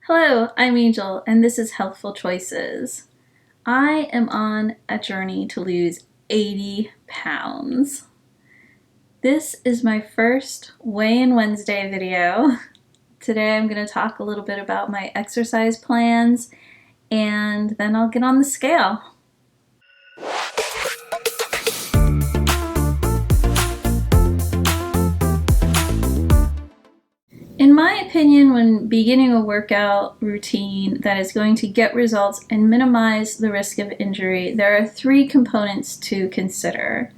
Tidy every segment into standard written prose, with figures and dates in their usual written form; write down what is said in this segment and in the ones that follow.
Hello, I'm Angel, and this is Healthful Choices. I am on a journey to lose 80 pounds. This is my first Weigh-In Wednesday video. Today I'm going to talk a little bit about my exercise plans, and then I'll get on the scale. In my opinion, when beginning a workout routine that is going to get results and minimize the risk of injury, there are three components to consider.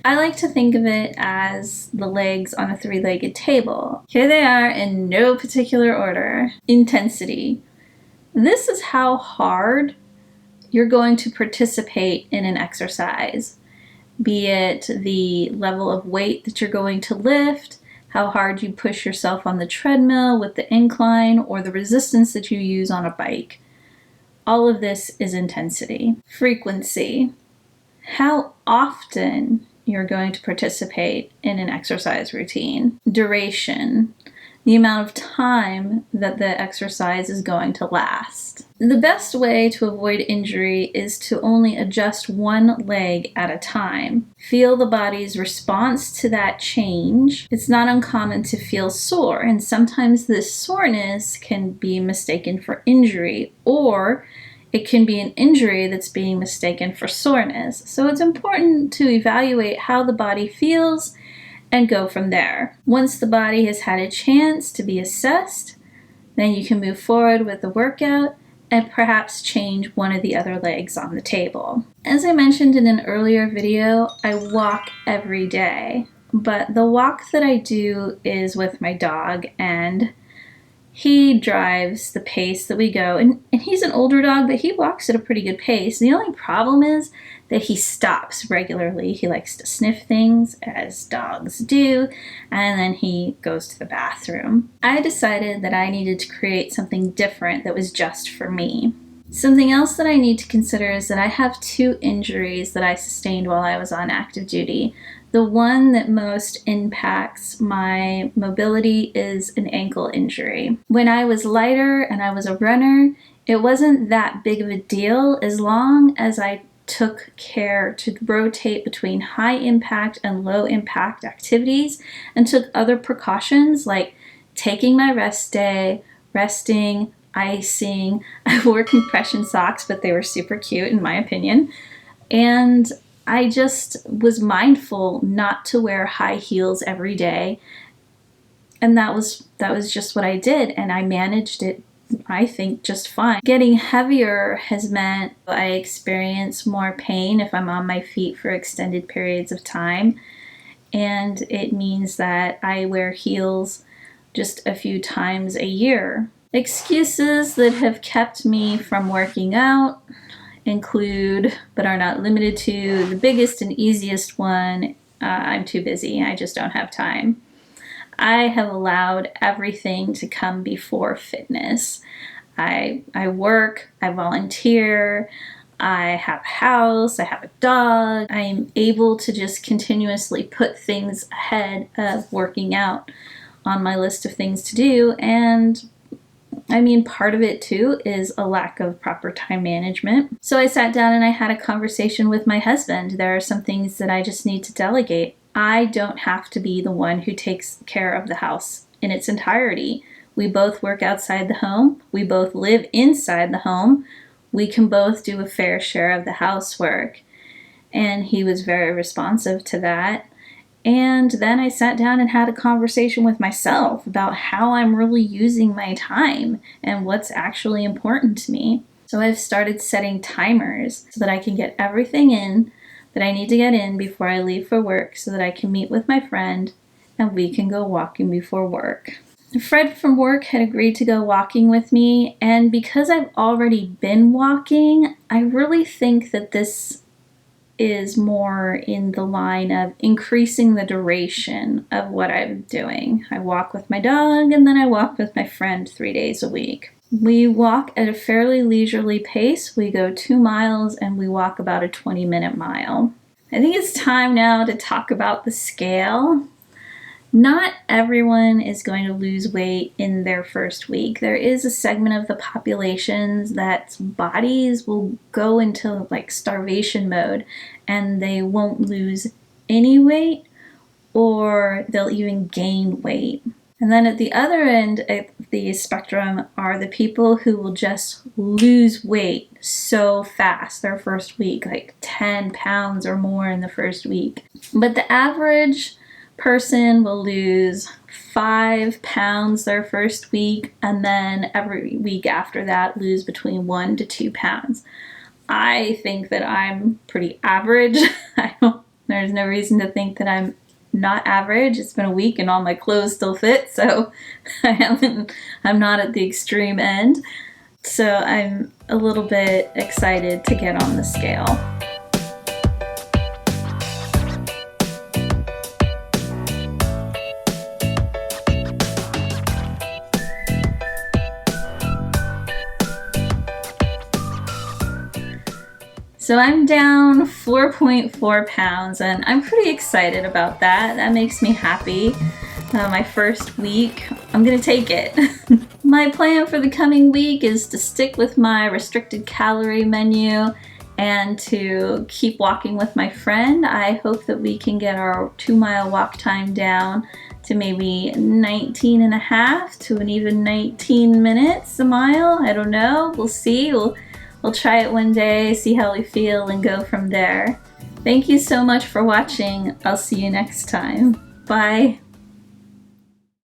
I like to think of it as the legs on a three-legged table. Here they are in no particular order. Intensity. This is how hard you're going to participate in an exercise, be it the level of weight that you're going to lift, how hard you push yourself on the treadmill with the incline, or the resistance that you use on a bike. All of this is intensity. Frequency. How often you're going to participate in an exercise routine. Duration. The amount of time that the exercise is going to last. The best way to avoid injury is to only adjust one leg at a time. Feel the body's response to that change. It's not uncommon to feel sore, and sometimes this soreness can be mistaken for injury, or it can be an injury that's being mistaken for soreness. So it's important to evaluate how the body feels and go from there. Once the body has had a chance to be assessed, then you can move forward with the workout and perhaps change one of the other legs on the table. As I mentioned in an earlier video, I walk every day, but the walk that I do is with my dog, and he drives the pace that we go, and he's an older dog, but he walks at a pretty good pace. The only problem is that he stops regularly. He likes to sniff things, as dogs do, and then he goes to the bathroom. I decided that I needed to create something different that was just for me. Something else that I need to consider is that I have two injuries that I sustained while I was on active duty. The one that most impacts my mobility is an ankle injury. When I was lighter and I was a runner, it wasn't that big of a deal as long as I took care to rotate between high impact and low impact activities and took other precautions like taking my rest day, resting, icing. I wore compression socks, but they were super cute in my opinion. And I just was mindful not to wear high heels every day. And that was just what I did, and I managed it, I think, just fine. Getting heavier has meant I experience more pain if I'm on my feet for extended periods of time, and it means that I wear heels just a few times a year. Excuses that have kept me from working out include, but are not limited to, the biggest and easiest one, I'm too busy, I just don't have time. I have allowed everything to come before fitness. I work, I volunteer, I have a house, I have a dog. I'm able to just continuously put things ahead of working out on my list of things to do, and I mean, part of it too is a lack of proper time management. So I sat down and I had a conversation with my husband. There are some things that I just need to delegate. I don't have to be the one who takes care of the house in its entirety. We both work outside the home. We both live inside the home. We can both do a fair share of the housework. And he was very responsive to that. And then I sat down and had a conversation with myself about how I'm really using my time and what's actually important to me. So I've started setting timers so that I can get everything in that I need to get in before I leave for work, so that I can meet with my friend and we can go walking before work. Fred from work had agreed to go walking with me, and because I've already been walking, I really think that this is more in the line of increasing the duration of what I'm doing. I walk with my dog, and then I walk with my friend 3 days a week. We walk at a fairly leisurely pace. We go 2 miles and we walk about a 20-minute mile. I think it's time now to talk about the scale. Not everyone is going to lose weight in their first week. There is a segment of the populations that bodies will go into like starvation mode and they won't lose any weight, or they'll even gain weight. And then at the other end of the spectrum are the people who will just lose weight so fast their first week, like 10 pounds or more in the first week. But the average person will lose 5 pounds their first week, and then every week after that lose between 1 to 2 pounds. I think that I'm pretty average. There's no reason to think that I'm not average. It's been a week and all my clothes still fit, so I'm not at the extreme end. So I'm a little bit excited to get on the scale. So I'm down 4.4 pounds and I'm pretty excited about that. That makes me happy. My first week, I'm gonna take it. My plan for the coming week is to stick with my restricted calorie menu and to keep walking with my friend. I hope that we can get our 2-mile walk time down to maybe 19 and a half to an even 19 minutes a mile. I don't know, we'll see. We'll try it one day, see how we feel, and go from there. Thank you so much for watching. I'll see you next time. Bye.